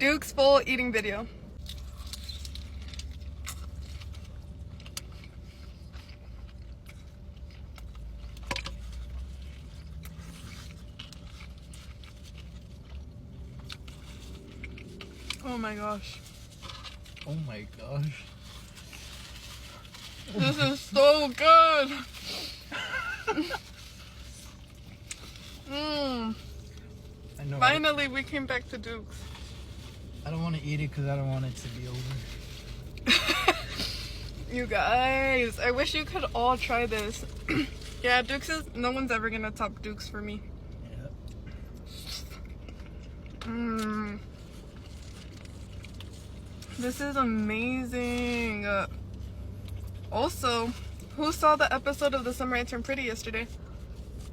Duke's full eating video. Oh my gosh. Oh my gosh. This is so good. I know. Finally, we came back to Duke's. I don't want to eat it because I don't want it to be over. You guys, I wish you could all try this. Yeah, Duke's is, no one's ever gonna top Duke's for me. Yeah. This is amazing. Also, who saw the episode of The Summer I Turned Pretty yesterday?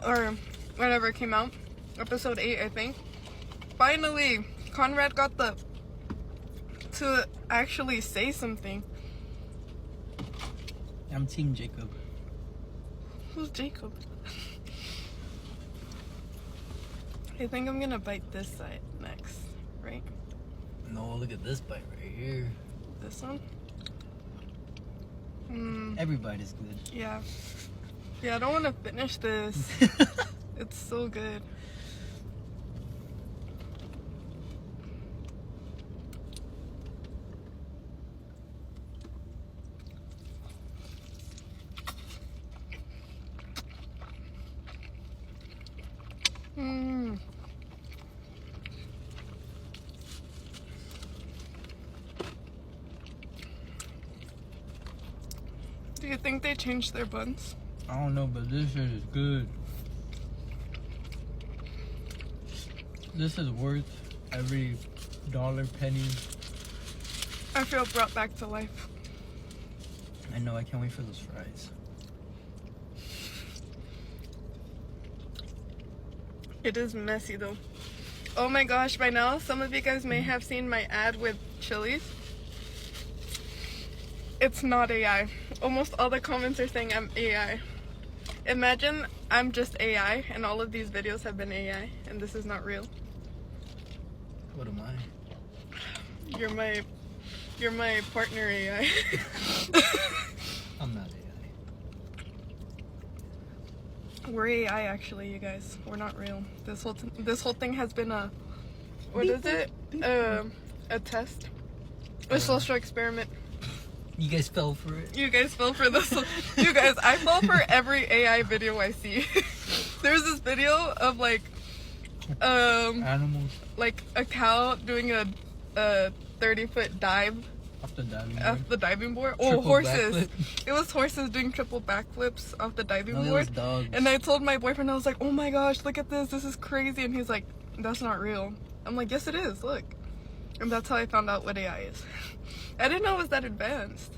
Or whenever it came out? Episode 8, I think. Finally, Conrad got to actually say something. I'm Team Jacob. Who's Jacob? I think I'm gonna bite this side next, right? No, look at this bite right here. This one? Every bite is good. Yeah. Yeah, I don't want to finish this. It's so good. Do you think they changed their buns? I don't know, but this shit is good. This is worth every dollar, penny. I feel brought back to life. I know, I can't wait for those fries. It is messy though. Oh my gosh, by now some of you guys may have seen my ad with Chili's. It's not AI. Almost all the comments are saying I'm AI. Imagine I'm just AI and all of these videos have been AI and this is not real. What am I? You're my partner AI. I'm not AI. We're AI actually, you guys. We're not real. This whole thing has been a what is it? A test. A social experiment. You guys fell for it. You guys fell for this. You guys, I fall for every AI video I see. There's this video of like animals like a cow doing a 30-foot dive off the diving board. Oh, Triple horses. backflip. It was horses doing triple backflips off the diving No, it board. was dogs. And I told my boyfriend, I was like, oh my gosh, look at this. This is crazy. And he's like, that's not real. I'm like, yes, it is. Look. And that's how I found out what AI is. I didn't know it was that advanced.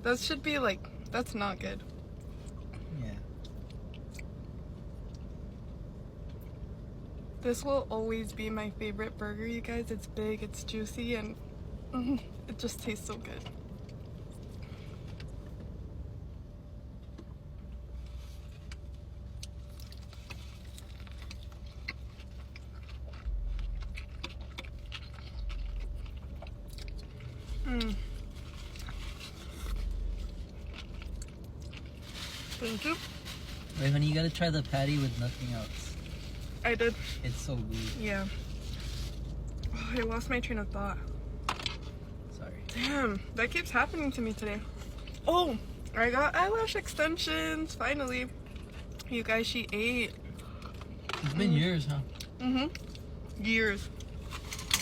That should be like, that's not good. Yeah. This will always be my favorite burger, you guys. It's big, it's juicy, and it just tastes so good. Thank you. Wait, honey, you gotta try the patty with nothing else. I did. It's so good. Yeah. Oh, I lost my train of thought. Sorry. Damn, that keeps happening to me today. Oh, I got eyelash extensions, finally. You guys, she ate. It's been years, huh? Years.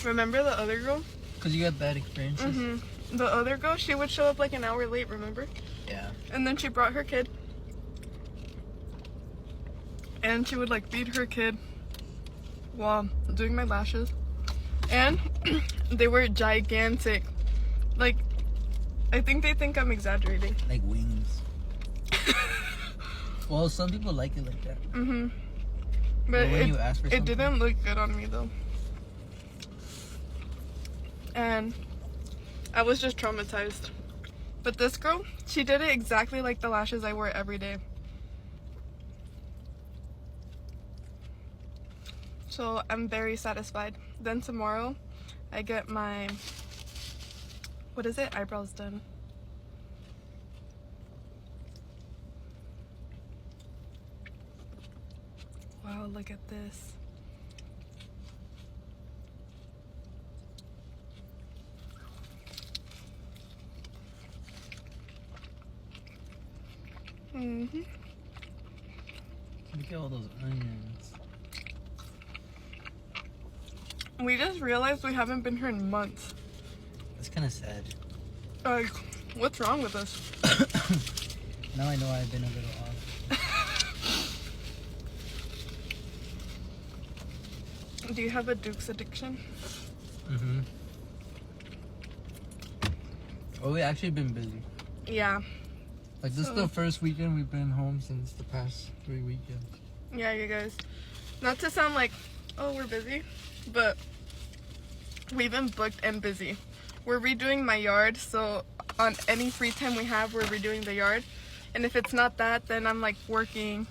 Remember the other girl? Because you got bad experiences? The other girl, she would show up like an hour late, remember? Yeah. And then she brought her kid. And she would like feed her kid while doing my lashes. And they were gigantic. Like, I think they think I'm exaggerating. Like wings. Well, some people like it like that. But when you ask for it something? didn't look good on me though. And I was just traumatized. But this girl, she did it exactly like the lashes I wear every day. So I'm very satisfied. Then tomorrow, I get my, what is it? Eyebrows done. Wow, look at this. Mm-hmm. Look at all those onions. We just realized we haven't been here in months. That's kind of sad. Like, what's wrong with us? Now I know I've been a little off. Do you have a Duke's addiction? Mm-hmm. Oh, we actually been busy. Yeah. Like, this is the first weekend we've been home since the past 3 weekends. Yeah, you guys. Not to sound like, oh, we're busy, but we've been booked and busy. We're redoing my yard, so on any free time we have, we're redoing the yard. And if it's not that, then I'm like working.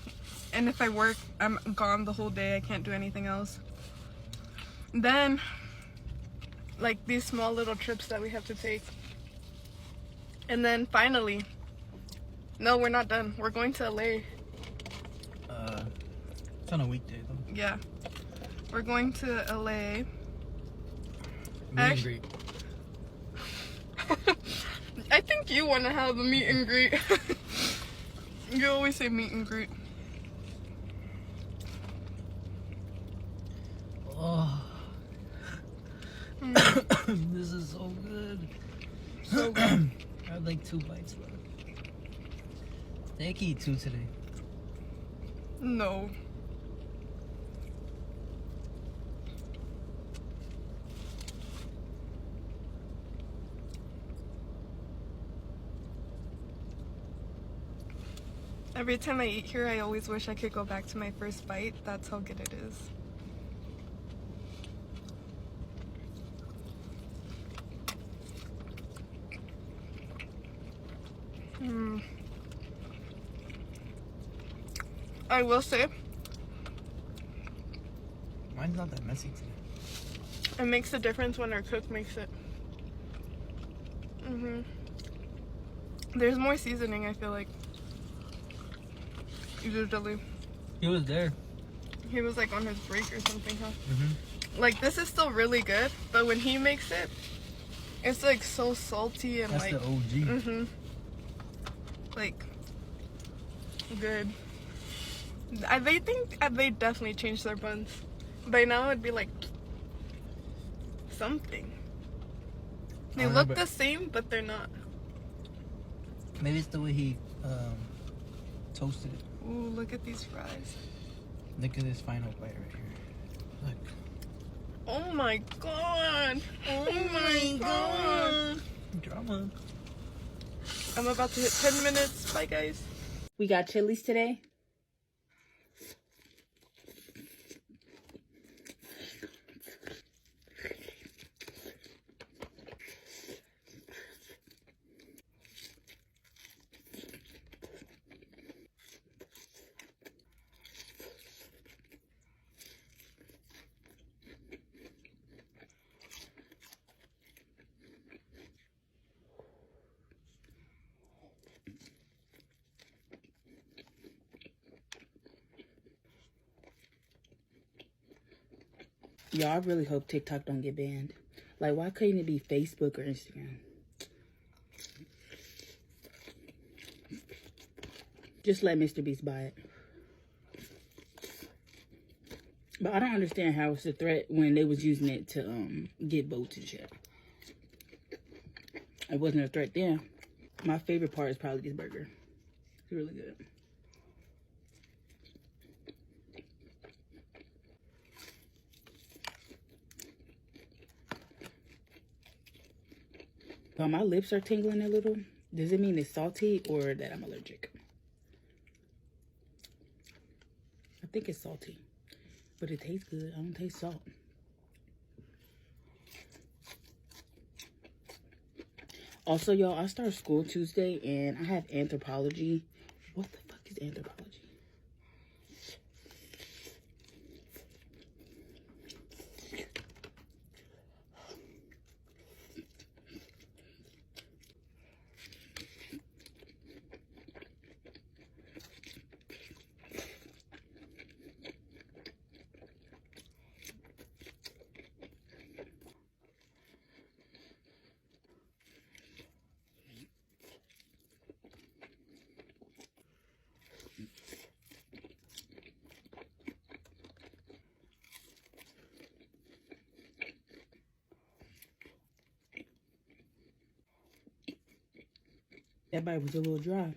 And if I work, I'm gone the whole day. I can't do anything else. Then, like these small little trips that we have to take. And then finally, no, we're not done. We're going to LA. It's on a weekday though. Yeah. We're going to LA. Meet and greet. I think you want to have a meet and greet. You always say meet and greet. Oh. This is so good. So good. I have like 2 bites left. They can eat 2 today. No. Every time I eat here, I always wish I could go back to my first bite. That's how good it is. I will say, Mine's not that messy today. it makes a difference when our cook makes it. There's more seasoning, I feel like. Usually. He was there. He was like on his break or something, huh? Mm-hmm. Like, this is still really good, but when he makes it, it's like so salty and That's like, the OG. like, good. They think they definitely changed their buns. By now it'd be like something. They look the same, but they're not. Maybe it's the way he toasted it. Ooh, look at these fries. Look at this final bite right here. Look. Oh my god. Oh my god. Drama. I'm about to hit 10 minutes. Bye, guys. We got Chili's today. Y'all, I really hope TikTok don't get banned. Like, why couldn't it be Facebook or Instagram? Just let Mr. Beast buy it. But I don't understand how it's a threat when they was using it to get votes and shit. It wasn't a threat then. My favorite part is probably this burger. It's really good. While my lips are tingling a little, does it mean it's salty or that I'm allergic? I think it's salty, but it tastes good. I don't taste salt. Also, y'all, I start school Tuesday and I have anthropology. What the fuck is anthropology? That bite was a little dry.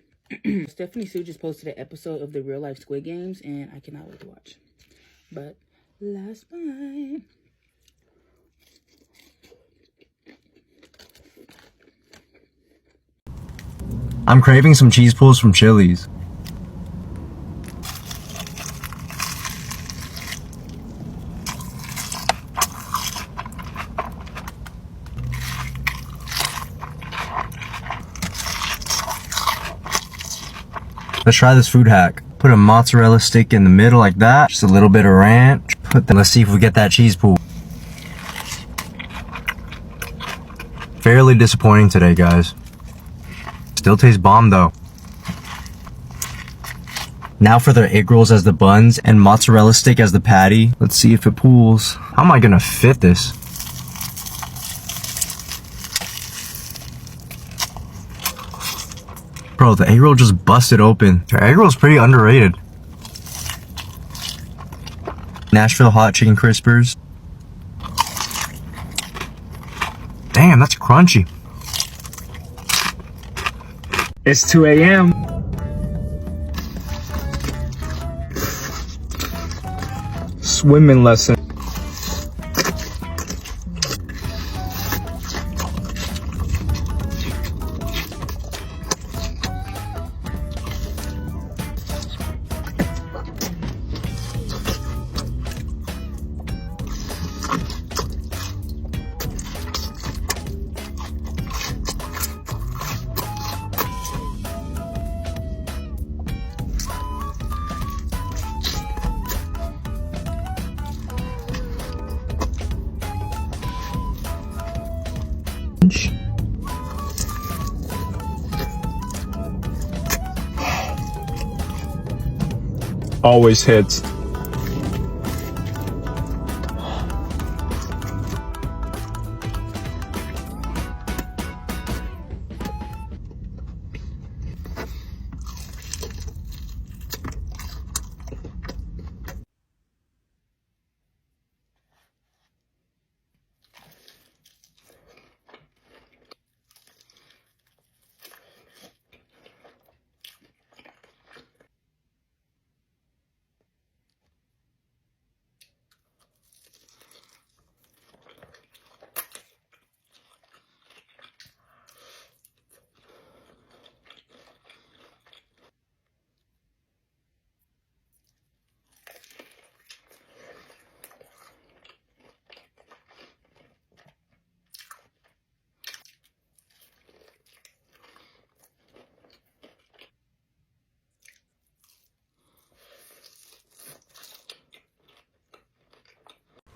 Stephanie Sue just posted an episode of the real life Squid Games, and I cannot wait to watch. But last bite. I'm craving some cheese pulls from Chili's. Let's try this food hack. Put a mozzarella stick in the middle like that. Just a little bit of ranch. Let's see if we get that cheese pool. Fairly disappointing today, guys. Still tastes bomb though. Now for the egg rolls as the buns and mozzarella stick as the patty. Let's see if it pools. How am I gonna fit this? Bro, the egg roll just busted open. Their egg roll's pretty underrated. Nashville hot chicken crispers. Damn, that's crunchy. It's 2 a.m. Swimming lesson. Always hits.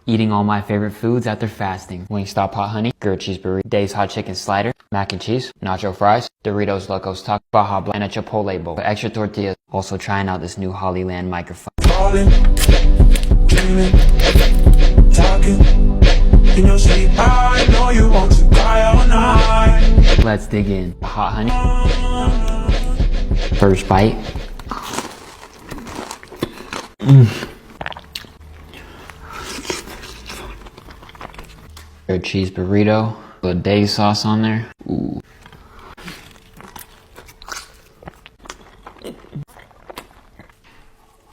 Eating all my favorite foods after fasting. Wingstop hot honey, grilled cheese burrito, Dave's hot chicken slider, mac and cheese, nacho fries, Doritos Locos Taco, Baja Blast, and a Chipotle bowl. Extra tortillas. Also trying out this new Hollyland microphone. Falling, dreaming, talking in your sleep. I know you want to cry all night. Let's dig in. Hot honey. First bite. Grilled cheese burrito. A Dave's sauce on there. Ooh.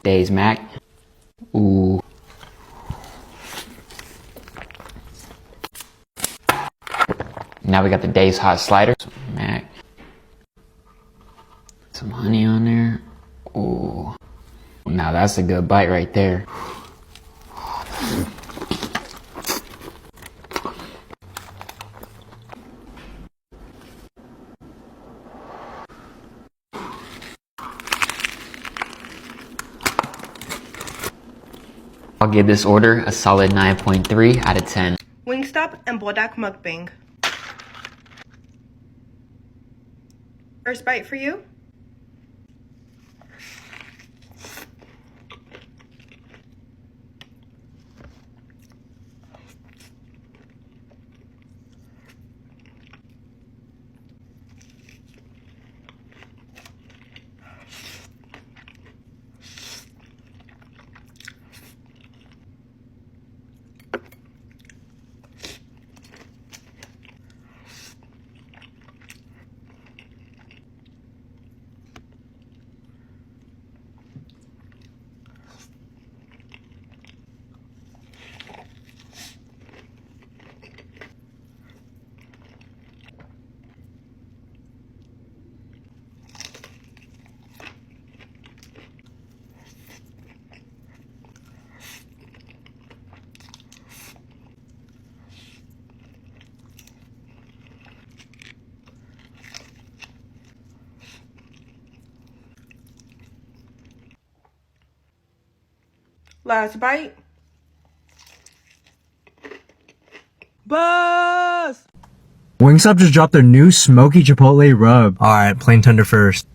Dave's mac. Ooh. Now we got the Dave's hot slider. Some mac. Some honey on there. Ooh. Now that's a good bite right there. I'll give this order a solid 9.3 out of 10. Wingstop and Bodak MukBang. First bite for you. Last bite. Buzz! Wingstop just dropped their new smoky chipotle rub. Alright, plain tender first.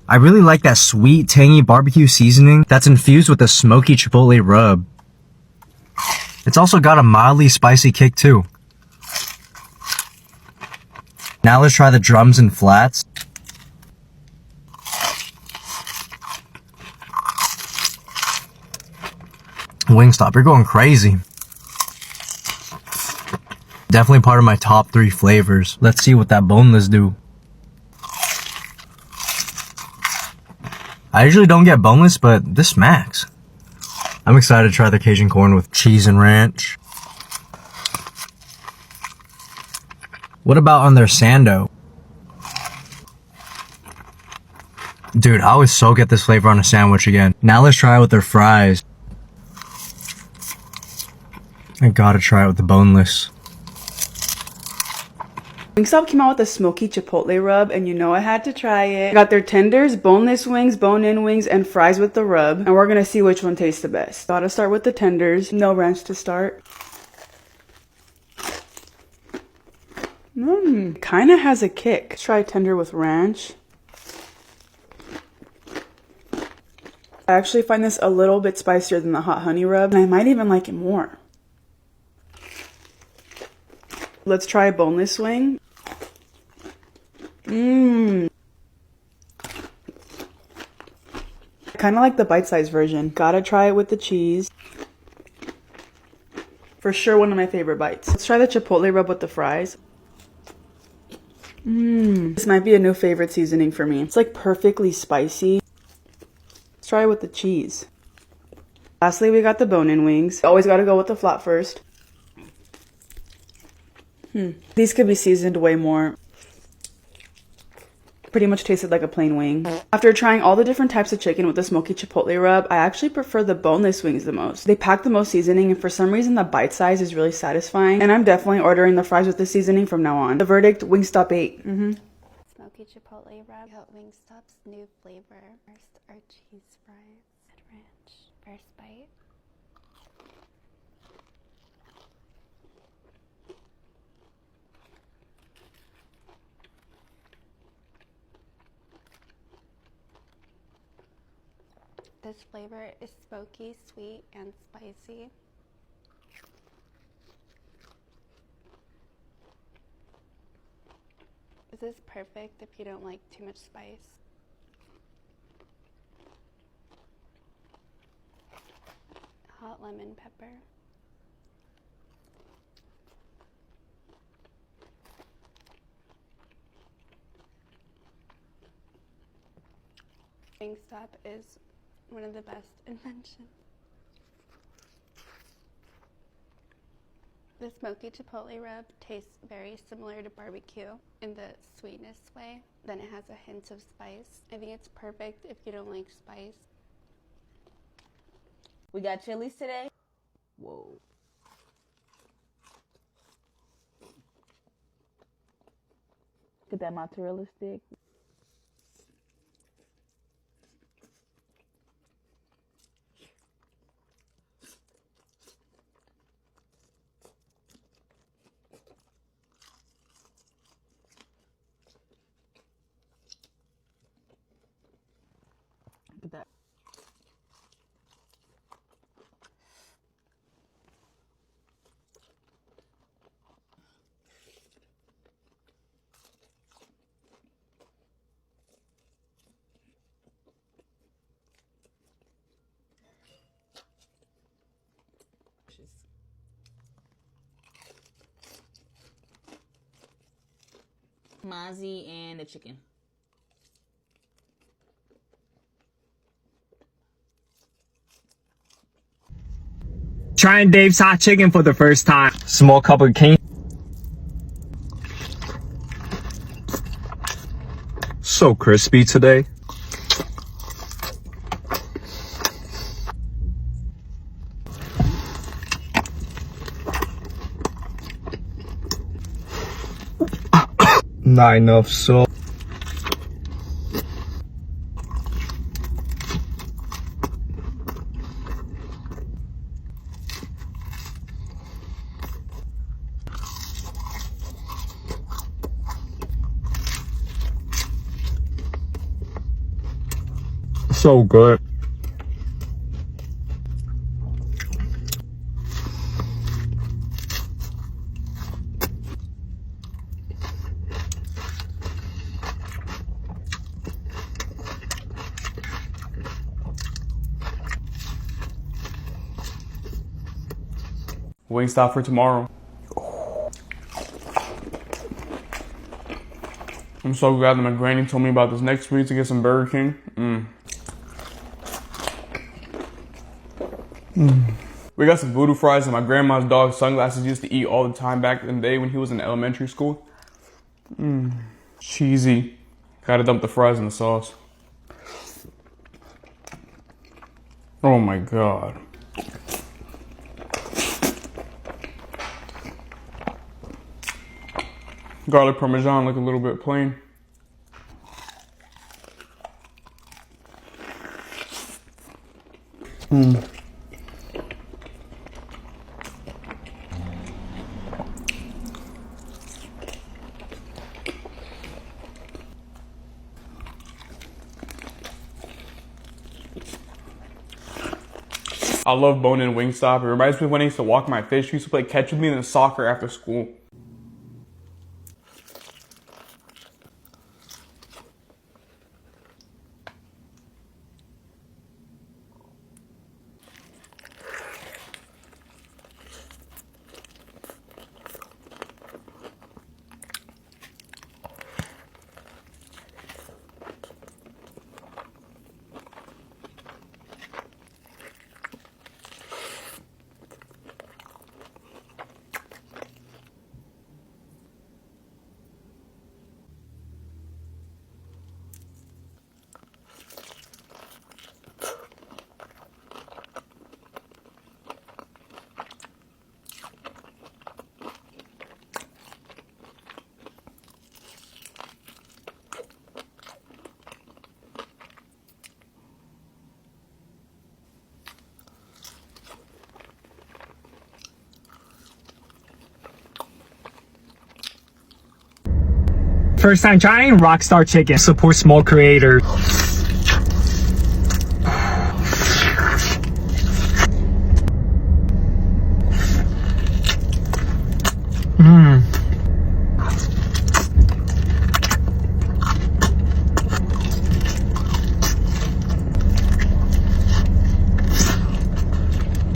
I really like that sweet, tangy barbecue seasoning that's infused with the smoky chipotle rub. It's also got a mildly spicy kick too. Now let's try the drums and flats. Wingstop, you're going crazy. Definitely part of my top 3 flavors. Let's see what that boneless do. I usually don't get boneless, but this smacks. I'm excited to try the Cajun corn with cheese and ranch. What about on their sando? Dude, I would so get this flavor on a sandwich again. Now let's try it with their fries. I gotta try it with the boneless. Wingstop came out with a smoky chipotle rub, and you know I had to try it. Got their tenders, boneless wings, bone-in wings, and fries with the rub. And we're gonna see which one tastes the best. Gotta start with the tenders. No ranch to start. Kinda has a kick. Let's try tender with ranch. I actually find this a little bit spicier than the hot honey rub, and I might even like it more. Let's try a boneless wing. Kind of like the bite-sized version. Gotta try it with the cheese. For sure one of my favorite bites. Let's try the chipotle rub with the fries. This might be a new favorite seasoning for me. It's like perfectly spicy. Let's try it with the cheese. Lastly, we got the bone-in wings. Always gotta go with the flat first. These could be seasoned way more. Pretty much tasted like a plain wing. After trying all the different types of chicken with the smoky chipotle rub, I actually prefer the boneless wings the most. They pack the most seasoning, and for some reason the bite size is really satisfying, and I'm definitely ordering the fries with the seasoning from now on. The verdict, Wingstop 8. Smoky chipotle rub. Got Wingstop's new flavor. First are cheese fries and ranch. First bite. This flavor is smoky, sweet, and spicy. This is perfect if you don't like too much spice. Hot lemon pepper. Wingstop is one of the best inventions. The smoky chipotle rub tastes very similar to barbecue in the sweetness way. Then it has a hint of spice. I think it's perfect if you don't like spice. We got chilies today. Whoa. Get that mozzarella stick. Look at that. Mozzie and the chicken. Trying Dave's hot chicken for the first time. Small cup of cane. So crispy today. Not enough salt. So good. Wingstop for tomorrow. I'm so glad that my granny told me about this next week to get some Burger King. We got some voodoo fries and my grandma's dog sunglasses used to eat all the time back in the day when he was in elementary school. Cheesy. Gotta dump the fries in the sauce. Oh my god. Garlic parmesan look a little bit plain. I love bone-in Wingstop. It reminds me of when I used to walk my fish. We used to play catch with me and then soccer after school. First time trying Rockstar Chicken. Support small creators.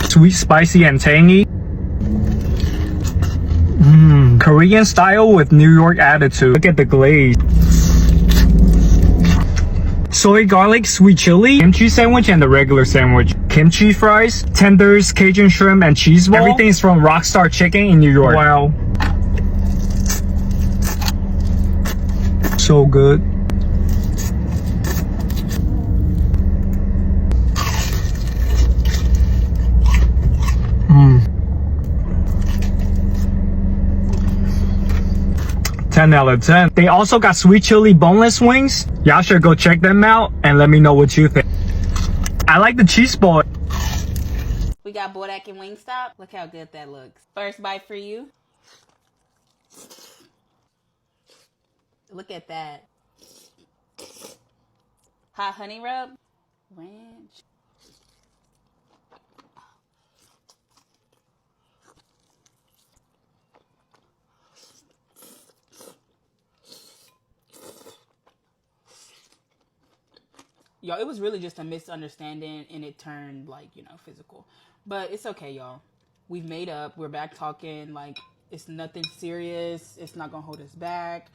Sweet, spicy, and tangy. Korean style with New York attitude. Look at the glaze. Soy garlic, sweet chili, kimchi sandwich, and the regular sandwich. Kimchi fries, tenders, Cajun shrimp, and cheese ball. Everything's from Rockstar Chicken in New York. Wow. So good. Mmm. 10 out of 10. They also got sweet chili boneless wings. Y'all should go check them out and let me know what you think. I like the cheese ball. We got Bodak and Wingstop. Look how good that looks. First bite for you. Look at that. Hot honey rub. Ranch. Y'all, it was really just a misunderstanding and it turned like, you know, physical. But it's okay, y'all. We've made up. We're back talking. Like, it's nothing serious. It's not gonna hold us back.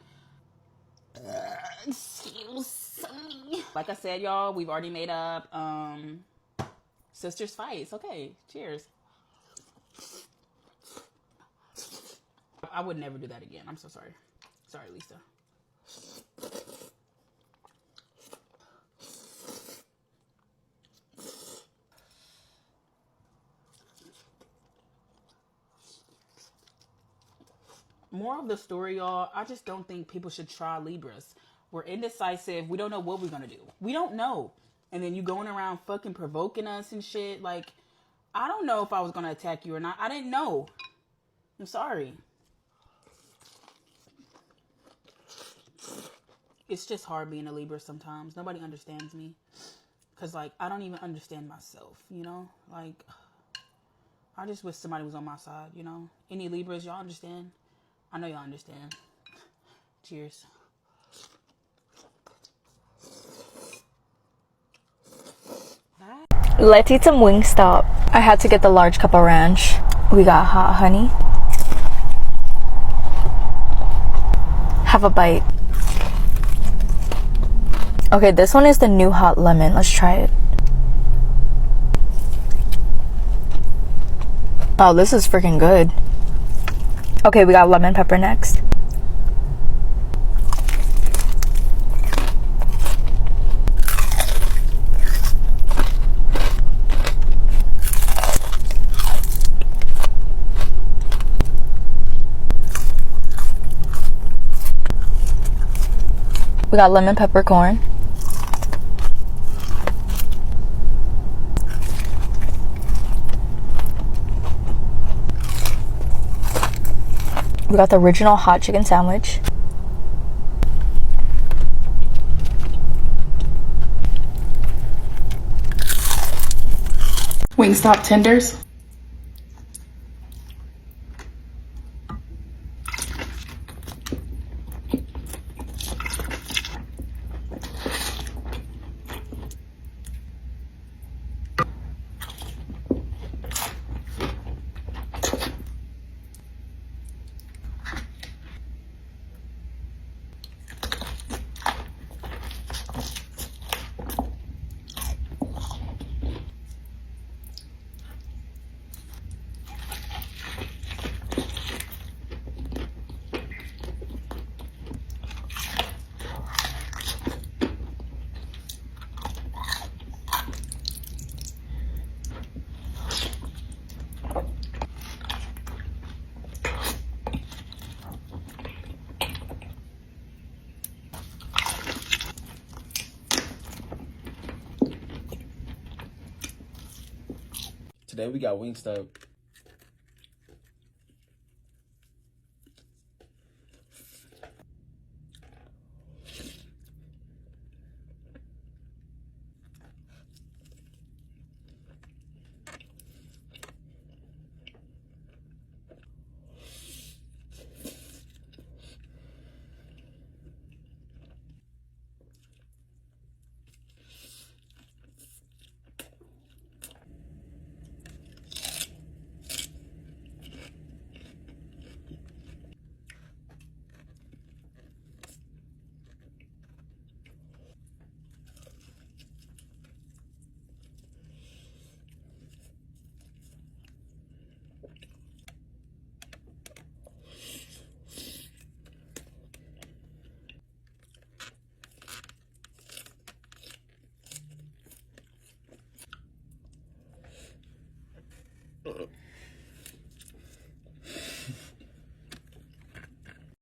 Excuse me. Like I said, y'all, we've already made up. Sisters fight. It's okay. Cheers. I would never do that again. I'm so sorry. Sorry, Lisa. Moral of the story, y'all, I just don't think people should try Libras. We're indecisive. We don't know what we're going to do. We don't know. And then you going around fucking provoking us and shit. Like, I don't know if I was going to attack you or not. I didn't know. I'm sorry. It's just hard being a Libra sometimes. Nobody understands me. Because, like, I don't even understand myself, you know? Like, I just wish somebody was on my side, you know? Any Libras, y'all understand? I know y'all understand. Cheers. Let's eat some Wingstop. I had to get the large cup of ranch. We got hot honey. Have a bite. Okay, this one is the new hot lemon. Let's try it. Oh, this is freaking good. Okay, we got lemon pepper next. We got lemon peppercorn. We got the original hot chicken sandwich. Wingstop tenders. Today we got Wingstop.